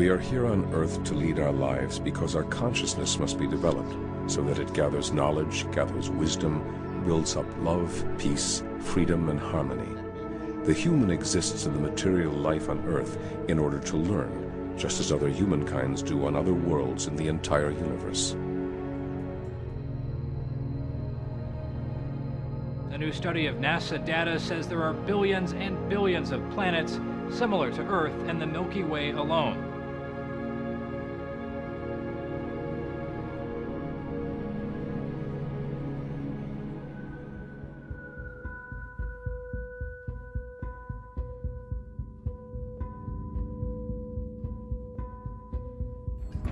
We are here on Earth to lead our lives because our consciousness must be developed so that it gathers knowledge, gathers wisdom, builds up love, peace, freedom, and harmony. The human exists in the material life on Earth in order to learn, just as other humankinds do on other worlds in the entire universe. A new study of NASA data says there are billions and billions of planets similar to Earth and the Milky Way alone.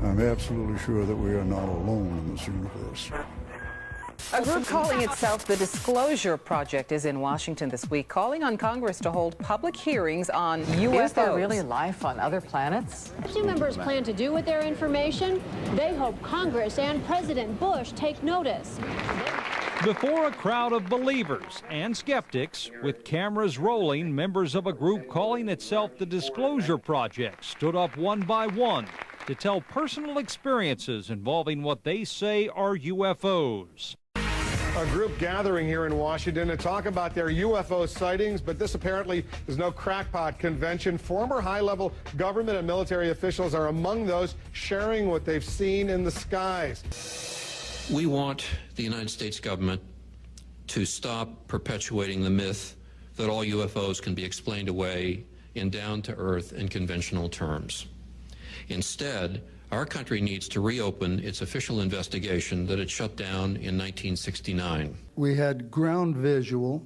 I'm absolutely sure that we are not alone in this universe. A group calling itself the Disclosure Project is in Washington this week, calling on Congress to hold public hearings on UFOs. Is there really life on other planets? What do members plan to do with their information? They hope Congress and President Bush take notice. Before a crowd of believers and skeptics, with cameras rolling, members of a group calling itself the Disclosure Project stood up one by one to tell personal experiences involving what they say are UFOs. A group gathering here in Washington to talk about their UFO sightings, but this apparently is no crackpot convention. Former high-level government and military officials are among those sharing what they've seen in the skies. We want the United States government to stop perpetuating the myth that all UFOs can be explained away in down-to-earth and conventional terms. Instead, our country needs to reopen its official investigation that it shut down in 1969. We had ground visual,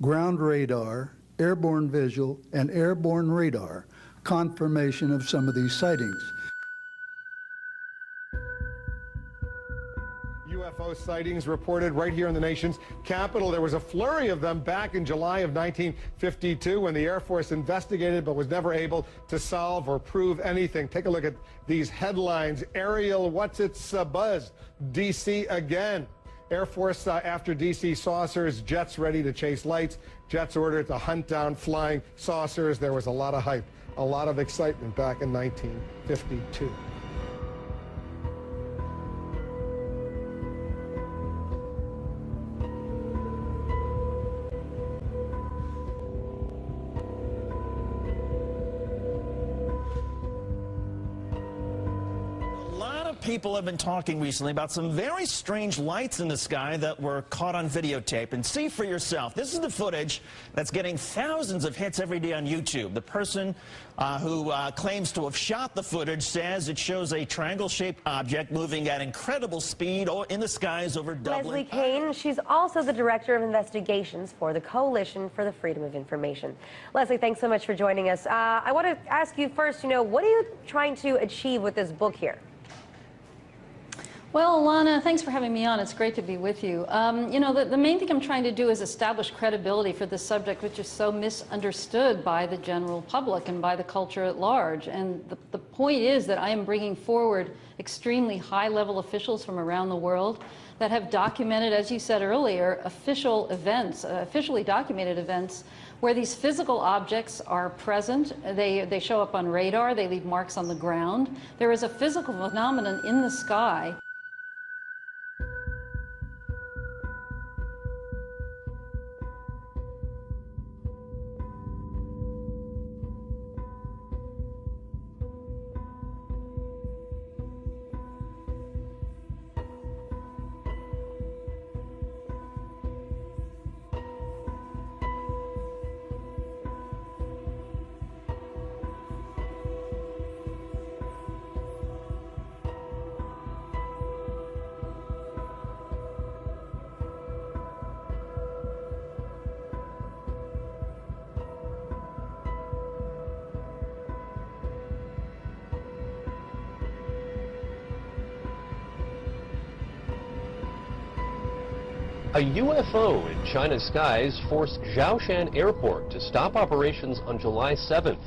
ground radar, airborne visual, and airborne radar confirmation of some of these sightings. UFO sightings reported right here in the nation's capital. There was a flurry of them back in July of 1952 when the Air Force investigated but was never able to solve or prove anything. Take a look at these headlines. Aerial, what's its buzz? D.C. again. Air Force after D.C. saucers, jets ready to chase lights, jets ordered to hunt down flying saucers. There was a lot of hype, a lot of excitement back in 1952. People have been talking recently about some very strange lights in the sky that were caught on videotape. And see for yourself. This is the footage that's getting thousands of hits every day on YouTube. The person who claims to have shot the footage says it shows a triangle-shaped object moving at incredible speed in the skies over Dublin. Leslie Kane, she's also the Director of Investigations for the Coalition for the Freedom of Information. Leslie, thanks so much for joining us. I want to ask you first, what are you trying to achieve with this book here? Well, Alana, thanks for having me on. It's great to be with you. The main thing I'm trying to do is establish credibility for this subject, which is so misunderstood by the general public and by the culture at large. And the point is that I am bringing forward extremely high-level officials from around the world that have documented, as you said earlier, official events, officially documented events, where these physical objects are present. They show up on radar. They leave marks on the ground. There is a physical phenomenon in the sky. A UFO in China's skies forced Zhoushan Airport to stop operations on July 7th.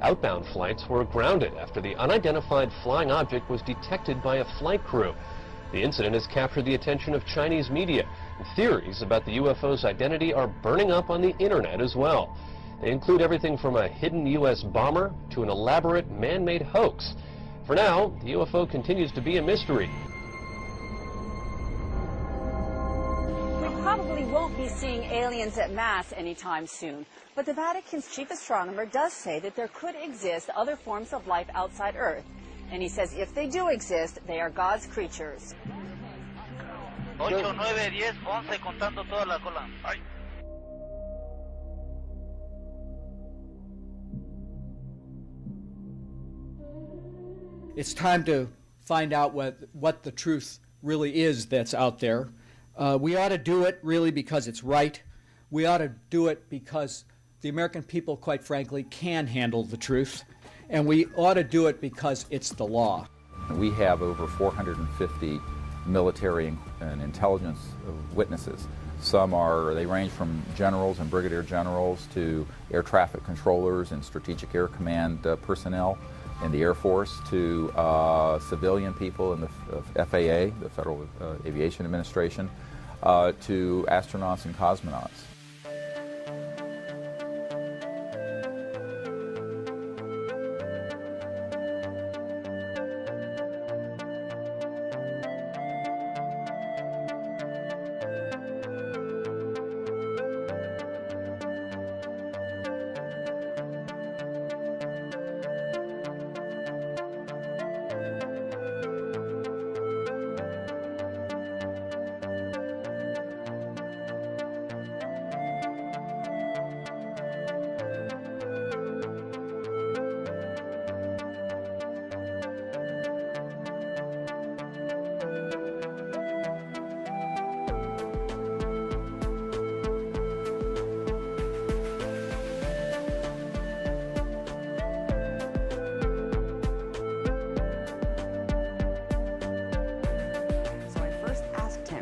Outbound flights were grounded after the unidentified flying object was detected by a flight crew. The incident has captured the attention of Chinese media, and theories about the UFO's identity are burning up on the internet as well. They include everything from a hidden U.S. bomber to an elaborate man-made hoax. For now, the UFO continues to be a mystery. We probably won't be seeing aliens en masse anytime soon, but the Vatican's chief astronomer does say that there could exist other forms of life outside Earth. And he says if they do exist, they are God's creatures. 8, 9, 10, 11, contando toda la cola. Ay. It's time to find out what the truth really is that's out there. We ought to do it really because it's right. We ought to do it because the American people, quite frankly, can handle the truth. And we ought to do it because it's the law. We have over 450 military and intelligence witnesses. They range from generals and brigadier generals to air traffic controllers and strategic air command personnel in the Air Force to civilian people in the FAA, the Federal Aviation Administration, to astronauts and cosmonauts.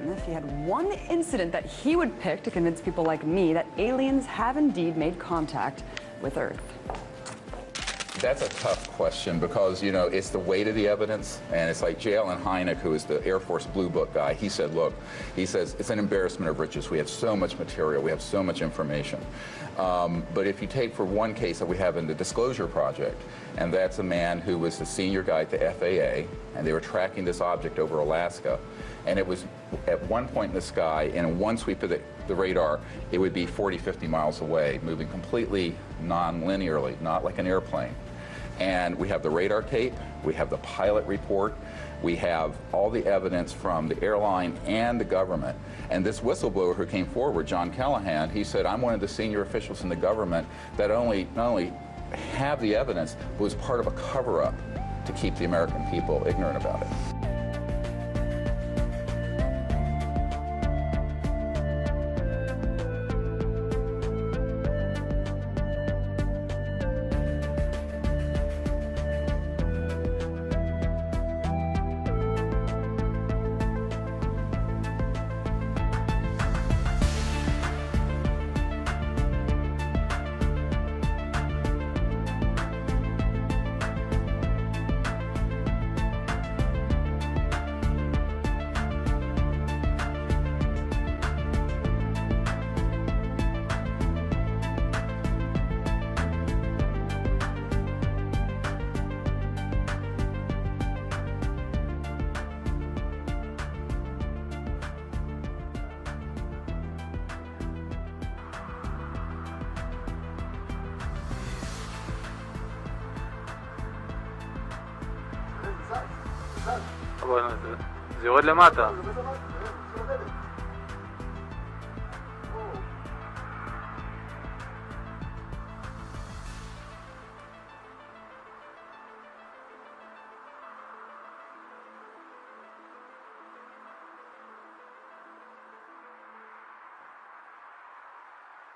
If he had one incident that he would pick to convince people like me that aliens have indeed made contact with Earth. That's a tough question because, you know, it's the weight of the evidence, and it's like J. Allen Hynek, who is the Air Force Blue Book guy, he said, look, he says, it's an embarrassment of riches. We have so much material. We have so much information. But if you take for one case that we have in the Disclosure Project, and that's a man who was the senior guy at the FAA, and they were tracking this object over Alaska, and it was at one point in the sky, and in one sweep of the radar, it would be 40, 50 miles away, moving completely non-linearly, not like an airplane. And we have the radar tape, we have the pilot report, we have all the evidence from the airline and the government. And this whistleblower who came forward, John Callahan, he said, I'm one of the senior officials in the government that not only have the evidence, but was part of a cover-up to keep the American people ignorant about it. זה יורד למטה.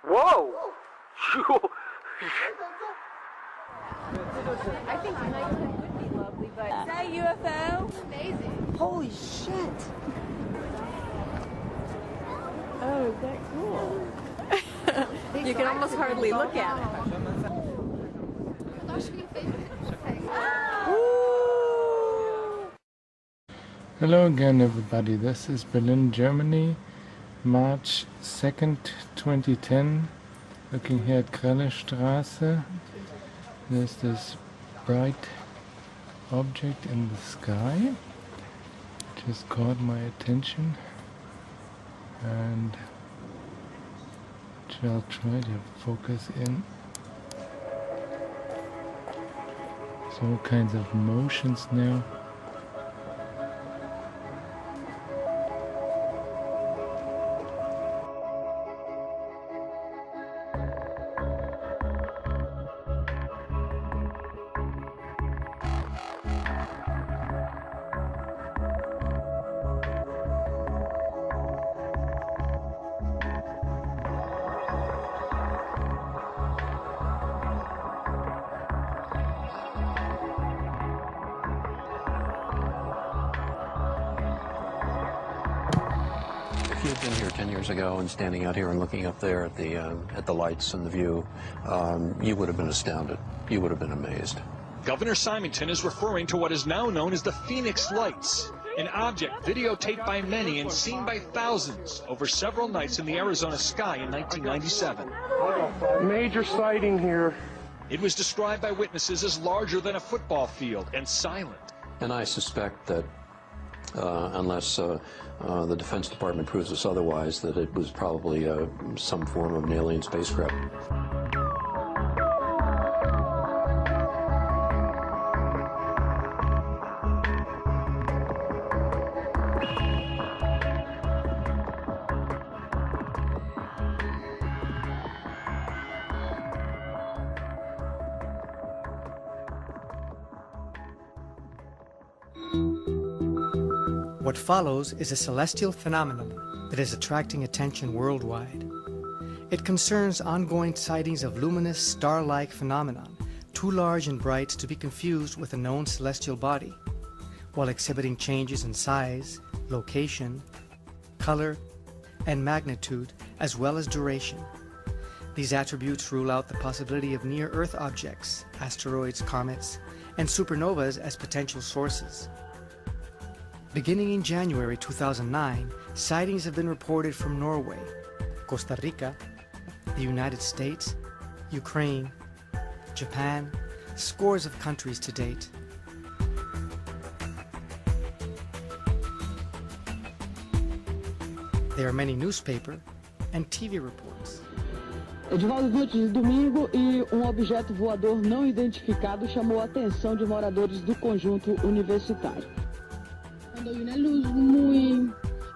Whoa! I think tonight would be lovely, but is that a UFO? Amazing. Holy shit. Oh, is that cool? You can almost hardly look at it. Hello again, everybody. This is Berlin, Germany, March 2nd, 2010. Looking here at Grellerstraße, there's this bright object in the sky. Just caught my attention, and I'll try to focus in. There's all kinds of motions now. If you'd been here 10 years ago and standing out here and looking up there at the lights and the view, you would have been astounded. You would have been amazed. Governor Simonton is referring to what is now known as the Phoenix Lights, an object videotaped by many and seen by thousands over several nights in the Arizona sky in 1997. Major sighting here. It was described by witnesses as larger than a football field and silent. And I suspect that unless the Defense Department proves us otherwise, that it was probably some form of an alien spacecraft. What follows is a celestial phenomenon that is attracting attention worldwide. It concerns ongoing sightings of luminous, star-like phenomenon, too large and bright to be confused with a known celestial body, while exhibiting changes in size, location, color, and magnitude, as well as duration. These attributes rule out the possibility of near-Earth objects, asteroids, comets, and supernovas as potential sources. Beginning in January 2009, sightings have been reported from Norway, Costa Rica, the United States, Ukraine, Japan, scores of countries to date. There are many newspaper and TV reports. É de volta noites de domingo e objeto voador não identificado chamou a atenção de moradores do conjunto universitário. Cuando hay una luz muy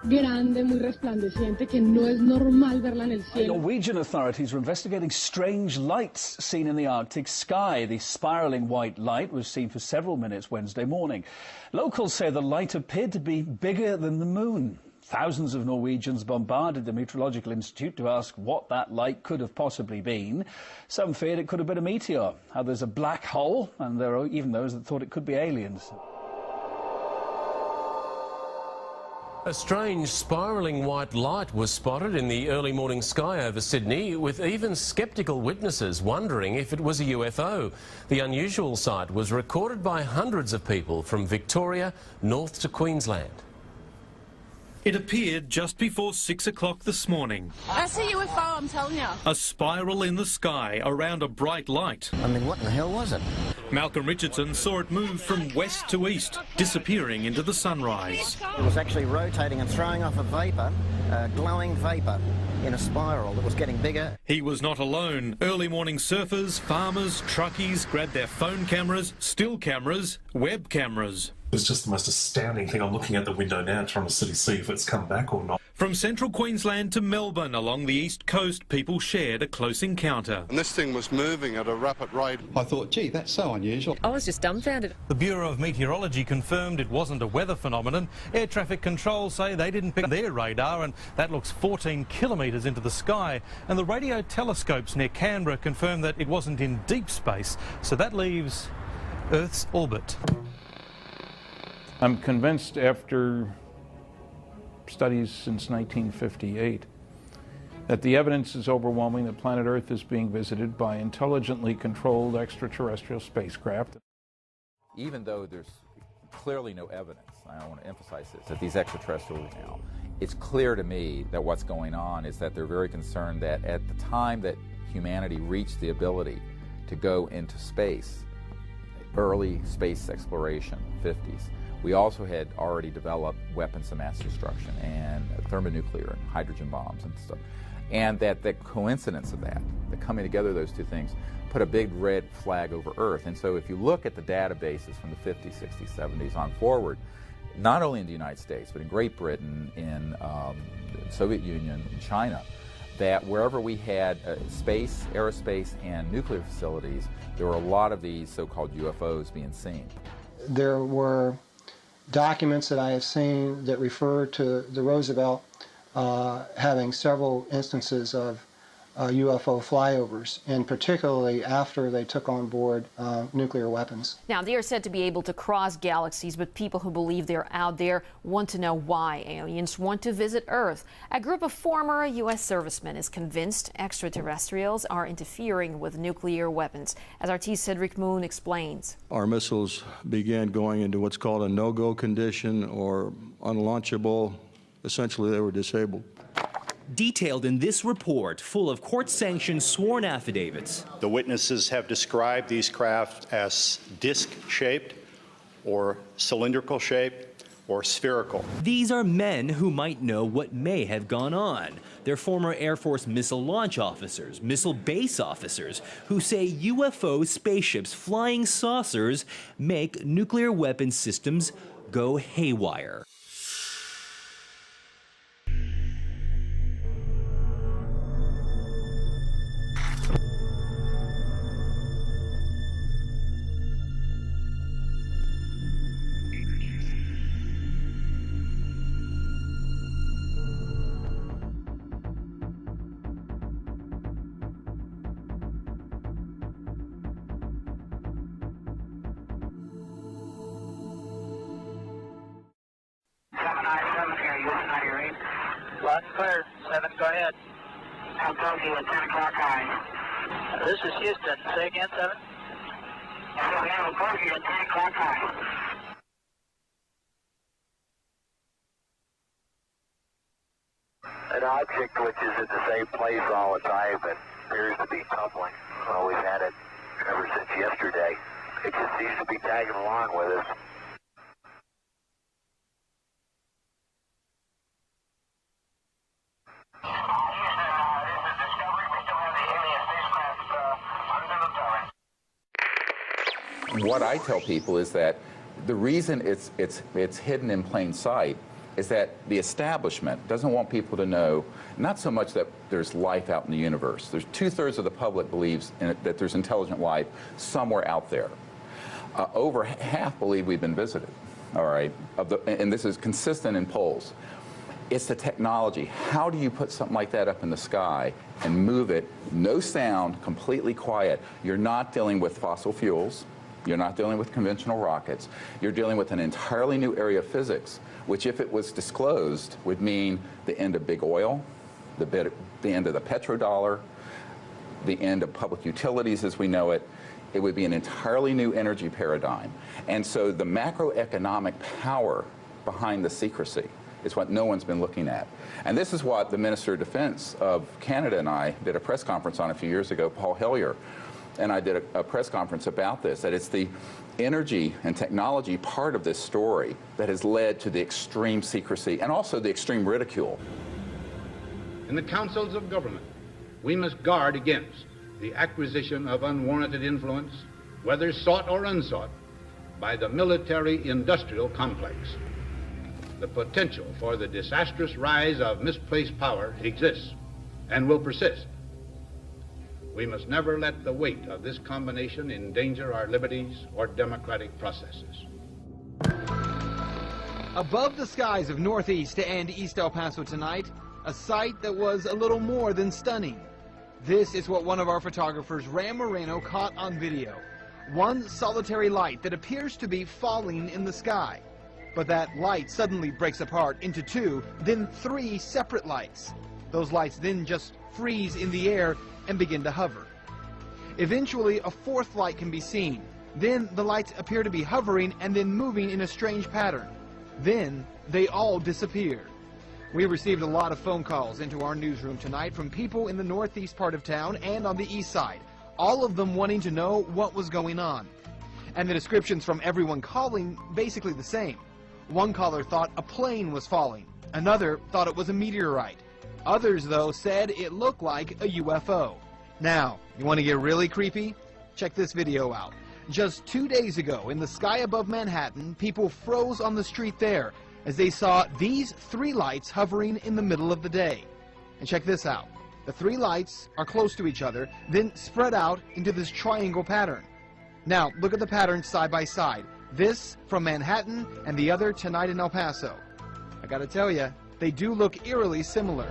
grande, muy resplandeciente, que no es normal verla en el cielo. Norwegian authorities are investigating strange lights seen in the Arctic sky. The spiralling white light was seen for several minutes Wednesday morning. Locals say the light appeared to be bigger than the moon. Thousands of Norwegians bombarded the Meteorological Institute to ask what that light could have possibly been. Some feared it could have been a meteor, others a black hole, and there are even those that thought it could be aliens. A strange spiralling white light was spotted in the early morning sky over Sydney, with even sceptical witnesses wondering if it was a UFO. The unusual sight was recorded by hundreds of people from Victoria north to Queensland. It appeared just before 6 o'clock this morning. That's a UFO, I'm telling you. A spiral in the sky around a bright light. I mean, what in the hell was it? Malcolm Richardson saw it move from west to east, disappearing into the sunrise. It was actually rotating and throwing off a vapour, glowing vapour, in a spiral that was getting bigger. He was not alone. Early morning surfers, farmers, truckies grabbed their phone cameras, still cameras, web cameras. It's just the most astounding thing. I'm looking at the window now trying to see if it's come back or not. From central Queensland to Melbourne, along the east coast, people shared a close encounter. And this thing was moving at a rapid rate. I thought, gee, that's so unusual. I was just dumbfounded. The Bureau of Meteorology confirmed it wasn't a weather phenomenon. Air traffic control say they didn't pick up their radar, and that looks 14 kilometres into the sky. And the radio telescopes near Canberra confirmed that it wasn't in deep space, so that leaves Earth's orbit. I'm convinced after studies since 1958 that the evidence is overwhelming that planet Earth is being visited by intelligently controlled extraterrestrial spacecraft. Even though there's clearly no evidence, I want to emphasize this, that these extraterrestrials now, it's clear to me that what's going on is that they're very concerned that at the time that humanity reached the ability to go into space, early space exploration, 50s, we also had already developed weapons of mass destruction and thermonuclear and hydrogen bombs and stuff. And that the coincidence of that, the coming together of those two things, put a big red flag over Earth. And so if you look at the databases from the 50s, 60s, 70s on forward, not only in the United States, but in Great Britain, in the Soviet Union, in China, that wherever we had space, aerospace, and nuclear facilities, there were a lot of these so-called UFOs being seen. There were documents that I have seen that refer to the Roosevelt having several instances of UFO flyovers, and particularly after they took on board nuclear weapons. Now, they are said to be able to cross galaxies, but people who believe they're out there want to know why aliens want to visit Earth. A group of former U.S. servicemen is convinced extraterrestrials are interfering with nuclear weapons, as RT Cedric Moon explains. Our missiles began going into what's called a no-go condition or unlaunchable. Essentially, they were disabled. Detailed in this report, full of court-sanctioned sworn affidavits. The witnesses have described these craft as disc-shaped or cylindrical-shaped or spherical. These are men who might know what may have gone on. They're former Air Force missile launch officers, missile base officers, who say UFO spaceships, flying saucers, make nuclear weapon systems go haywire. Lots clear. 7, go ahead. I'll go to you at 10 o'clock high. This is Houston. Say again, 7. I'll go to you at 10 o'clock high. An object which is at the same place all the time and appears to be tumbling. Well, we've had it ever since yesterday. It just seems to be tagging along with us. What I tell people is that the reason it's hidden in plain sight is that the establishment doesn't want people to know, not so much that there's life out in the universe. There's 2/3 of the public believes that there's intelligent life somewhere out there. Over half believe we've been visited, all right? And this is consistent in polls. It's the technology. How do you put something like that up in the sky and move it, no sound, completely quiet? You're not dealing with fossil fuels. You're not dealing with conventional rockets. You're dealing with an entirely new area of physics, which if it was disclosed would mean the end of big oil, the end of the petrodollar, the end of public utilities as we know it. It would be an entirely new energy paradigm. And so the macroeconomic power behind the secrecy is what no one's been looking at. And this is what the Minister of Defense of Canada and I did a press conference on a few years ago, Paul Hellyer, and I did a press conference about this, that it's the energy and technology part of this story that has led to the extreme secrecy and also the extreme ridicule. In the councils of government, we must guard against the acquisition of unwarranted influence, whether sought or unsought, by the military-industrial complex. The potential for the disastrous rise of misplaced power exists and will persist. We must never let the weight of this combination endanger our liberties or democratic processes. Above the skies of Northeast and East El Paso tonight, a sight that was a little more than stunning. This is what one of our photographers, Ram Moreno, caught on video. One solitary light that appears to be falling in the sky. But that light suddenly breaks apart into 2, then 3 separate lights. Those lights then just freeze in the air and begin to hover. Eventually, a 4th light can be seen. Then the lights appear to be hovering and then moving in a strange pattern. Then they all disappear. We received a lot of phone calls into our newsroom tonight from people in the northeast part of town and on the east side, all of them wanting to know what was going on. And the descriptions from everyone calling basically the same. One caller thought a plane was falling. Another thought it was a meteorite. Others, though, said it looked like a UFO. Now, you want to get really creepy? Check this video out. Just 2 days ago, in the sky above Manhattan, people froze on the street there as they saw these 3 lights hovering in the middle of the day. And check this out. The 3 lights are close to each other, then spread out into this triangle pattern. Now, look at the patterns side by side. This from Manhattan and the other tonight in El Paso. I gotta tell you, they do look eerily similar.